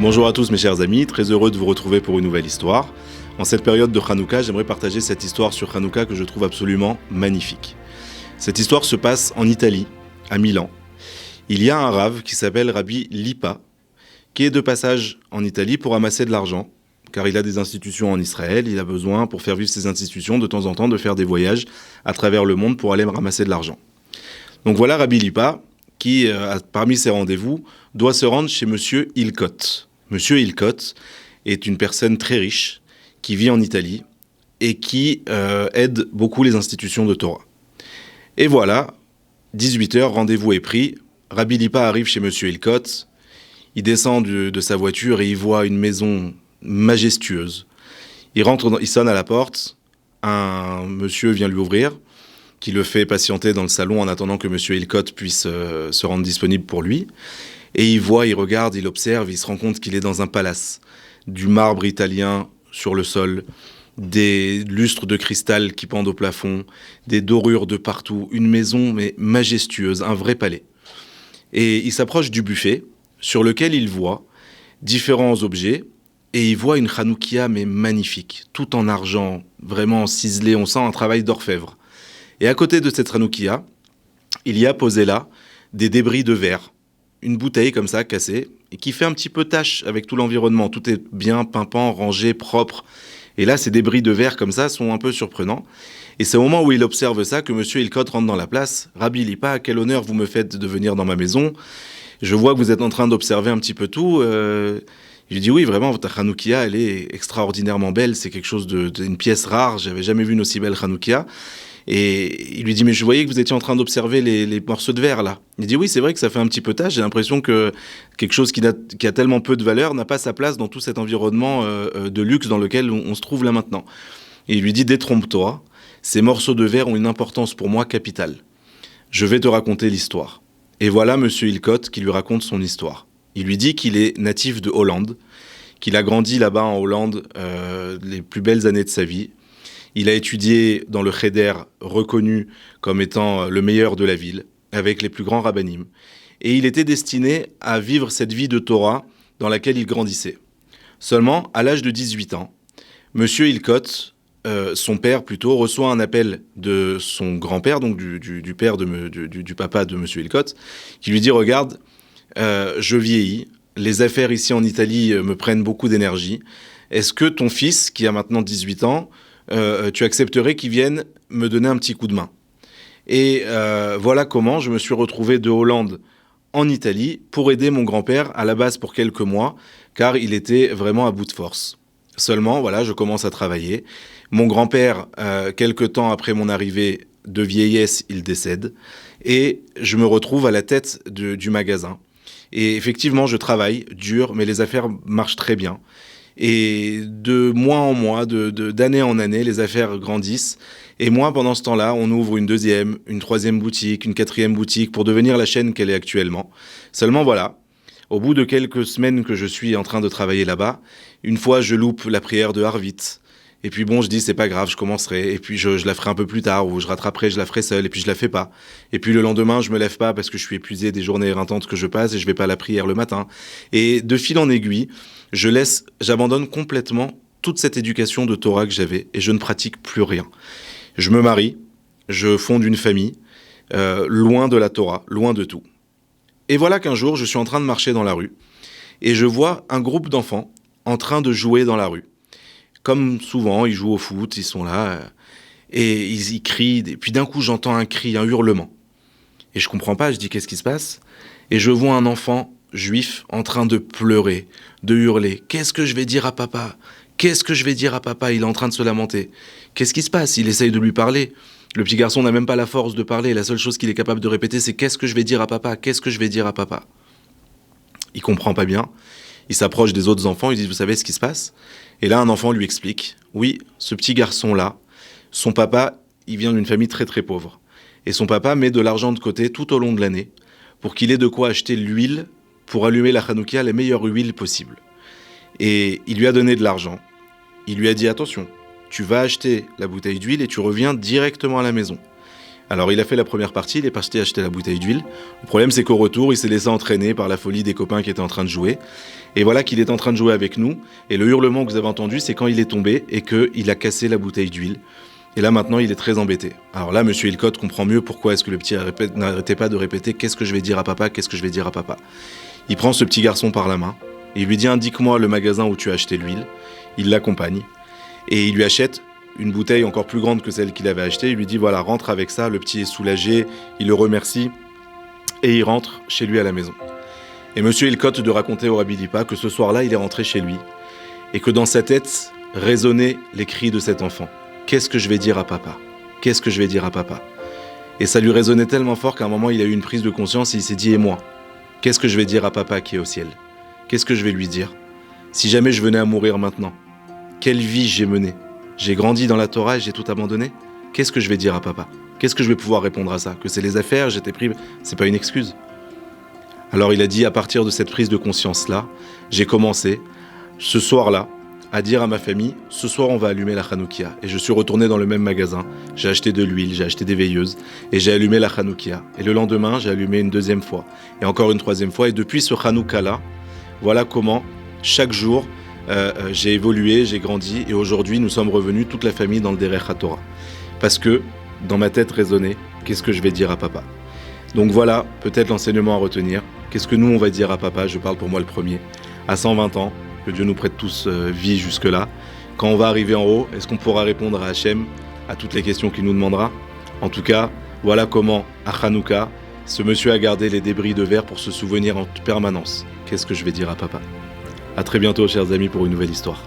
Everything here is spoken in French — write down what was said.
Bonjour à tous mes chers amis, très heureux de vous retrouver pour une nouvelle histoire. En cette période de Hanouka, j'aimerais partager cette histoire sur Hanouka que je trouve absolument magnifique. Cette histoire se passe en Italie, à Milan. Il y a un rave qui s'appelle Rabbi Lipa, qui est de passage en Italie pour amasser de l'argent, car il a des institutions en Israël, il a besoin pour faire vivre ses institutions de temps en temps de faire des voyages à travers le monde pour aller ramasser de l'argent. Donc voilà Rabbi Lipa qui, parmi ses rendez-vous, doit se rendre chez Monsieur Hilkot. Monsieur Hilkot est une personne très riche qui vit en Italie et qui aide beaucoup les institutions de Torah. Et voilà, 18h, rendez-vous est pris. Rabbi Lipa arrive chez Monsieur Hilkot. Il descend de sa voiture et il voit une maison majestueuse. Il rentre, il sonne à la porte. Un monsieur vient lui ouvrir, qui le fait patienter dans le salon en attendant que Monsieur Hilkot puisse se rendre disponible pour lui. Et il voit, il regarde, il observe, il se rend compte qu'il est dans un palace. Du marbre italien sur le sol, des lustres de cristal qui pendent au plafond, des dorures de partout, une maison mais majestueuse, un vrai palais. Et il s'approche du buffet, sur lequel il voit différents objets, et il voit une Hanoukia mais magnifique, tout en argent, vraiment ciselé, on sent un travail d'orfèvre. Et à côté de cette Hanoukia, il y a posé là des débris de verre, une bouteille comme ça, cassée, et qui fait un petit peu tache avec tout l'environnement. Tout est bien pimpant, rangé, propre. Et là, ces débris de verre comme ça sont un peu surprenants. Et c'est au moment où il observe ça que Monsieur Hilkot rentre dans la place. « Rabbi Lipa, quel honneur vous me faites de venir dans ma maison. Je vois que vous êtes en train d'observer un petit peu tout. » Il lui dit « Oui, vraiment, votre Hanoukia, elle est extraordinairement belle. C'est quelque chose d'une pièce rare. J'avais jamais vu une aussi belle Hanoukia. » Et il lui dit « Mais je voyais que vous étiez en train d'observer les morceaux de verre, là. » Il dit « Oui, c'est vrai que ça fait un petit peu tâche. J'ai l'impression que quelque chose qui a tellement peu de valeur n'a pas sa place dans tout cet environnement de luxe dans lequel on se trouve là maintenant. » Et il lui dit « Détrompe-toi. Ces morceaux de verre ont une importance pour moi capitale. Je vais te raconter l'histoire. » Et voilà Monsieur Hilkot qui lui raconte son histoire. Il lui dit qu'il est natif de Hollande, qu'il a grandi là-bas en Hollande les plus belles années de sa vie. Il a étudié dans le Cheder, reconnu comme étant le meilleur de la ville, avec les plus grands rabbinim. Et il était destiné à vivre cette vie de Torah dans laquelle il grandissait. Seulement, à l'âge de 18 ans, Monsieur Hilkot, son père plutôt, reçoit un appel de son grand-père, donc du père du papa de Monsieur Hilkot, qui lui dit « Regarde, je vieillis, les affaires ici en Italie me prennent beaucoup d'énergie. Est-ce que ton fils, qui a maintenant 18 ans, tu accepterais qu'il vienne me donner un petit coup de main ?» Et voilà comment je me suis retrouvé de Hollande en Italie pour aider mon grand-père, à la base pour quelques mois, car il était vraiment à bout de force. Seulement, voilà, je commence à travailler. Mon grand-père, quelque temps après mon arrivée de vieillesse, il décède. Et je me retrouve à la tête du magasin. Et effectivement, je travaille dur, mais les affaires marchent très bien. Et de mois en mois, d'année en année, les affaires grandissent. Et moi, pendant ce temps-là, on ouvre une deuxième, une troisième boutique, une quatrième boutique pour devenir la chaîne qu'elle est actuellement. Seulement voilà, au bout de quelques semaines que je suis en train de travailler là-bas, une fois je loupe la prière de Harvit. Et puis bon, je dis c'est pas grave, je commencerai. Et puis je la ferai un peu plus tard, ou je rattraperai, je la ferai seule, et puis je la fais pas. Et puis le lendemain, je me lève pas parce que je suis épuisé des journées éreintantes que je passe et je vais pas à la prière le matin. Et de fil en aiguille, j'abandonne complètement toute cette éducation de Torah que j'avais et je ne pratique plus rien. Je me marie, je fonde une famille, loin de la Torah, loin de tout. Et voilà qu'un jour, je suis en train de marcher dans la rue et je vois un groupe d'enfants en train de jouer dans la rue. Comme souvent, ils jouent au foot, ils sont là et ils y crient. Et puis d'un coup, j'entends un cri, un hurlement. Et je comprends pas, je dis qu'est-ce qui se passe ? Et je vois un enfant juif en train de pleurer, de hurler. Qu'est-ce que je vais dire à papa ? Qu'est-ce que je vais dire à papa ? Il est en train de se lamenter. Qu'est-ce qui se passe ? Il essaye de lui parler. Le petit garçon n'a même pas la force de parler. La seule chose qu'il est capable de répéter, c'est « Qu'est-ce que je vais dire à papa ? Qu'est-ce que je vais dire à papa ?» Il comprend pas bien. Il s'approche des autres enfants. Il dit « Vous savez ce qui se passe ?» Et là, un enfant lui explique « Oui, ce petit garçon-là, son papa, il vient d'une famille très très pauvre. Et son papa met de l'argent de côté tout au long de l'année pour qu'il ait de quoi acheter l'huile pour allumer la Hanoukia, la meilleure huile possible. Et il lui a donné de l'argent. Il lui a dit « Attention, tu vas acheter la bouteille d'huile et tu reviens directement à la maison. Alors il a fait la première partie, il est parti acheter la bouteille d'huile. Le problème c'est qu'au retour, il s'est laissé entraîner par la folie des copains qui étaient en train de jouer. Et voilà qu'il est en train de jouer avec nous. Et le hurlement que vous avez entendu, c'est quand il est tombé et qu'il a cassé la bouteille d'huile. Et là maintenant, il est très embêté. Alors là, monsieur Hilcott comprend mieux pourquoi est-ce que le petit n'arrêtait pas de répéter « Qu'est-ce que je vais dire à papa ? Qu'est-ce que je vais dire à papa ?» Il prend ce petit garçon par la main et il lui dit « Indique-moi le magasin où tu as acheté l'huile. » Il l'accompagne et il lui achète une bouteille encore plus grande que celle qu'il avait achetée. Il lui dit voilà, rentre avec ça. Le petit est soulagé, il le remercie et il rentre chez lui à la maison. Et monsieur Hilcott de raconter au Rabbi Lipa que ce soir-là, il est rentré chez lui et que dans sa tête résonnaient les cris de cet enfant. Qu'est-ce que je vais dire à papa ? Qu'est-ce que je vais dire à papa ? Et ça lui résonnait tellement fort qu'à un moment, il a eu une prise de conscience et il s'est dit et moi ? Qu'est-ce que je vais dire à papa qui est au ciel ? Qu'est-ce que je vais lui dire ? Si jamais je venais à mourir maintenant, quelle vie j'ai menée ? J'ai grandi dans la Torah et j'ai tout abandonné. Qu'est-ce que je vais dire à papa ? Qu'est-ce que je vais pouvoir répondre à ça ? Que c'est les affaires, j'étais pris... C'est pas une excuse. Alors il a dit, à partir de cette prise de conscience-là, j'ai commencé, ce soir-là, à dire à ma famille, ce soir on va allumer la Hanoukia. Et je suis retourné dans le même magasin, j'ai acheté de l'huile, j'ai acheté des veilleuses, et j'ai allumé la Hanoukia. Et le lendemain, j'ai allumé une deuxième fois, et encore une troisième fois. Et depuis ce Hanouka-là, voilà comment, chaque jour, j'ai évolué, j'ai grandi et aujourd'hui nous sommes revenus toute la famille dans le Derech HaTorah. Parce que dans ma tête résonnait, qu'est-ce que je vais dire à papa ? Donc voilà, peut-être l'enseignement à retenir. Qu'est-ce que nous on va dire à papa ? Je parle pour moi le premier. À 120 ans, que Dieu nous prête tous vie jusque-là. Quand on va arriver en haut, est-ce qu'on pourra répondre à Hachem à toutes les questions qu'il nous demandera ? En tout cas, voilà comment à Hanouka, ce monsieur a gardé les débris de verre pour se souvenir en permanence. Qu'est-ce que je vais dire à papa ? À très bientôt, chers amis, pour une nouvelle histoire.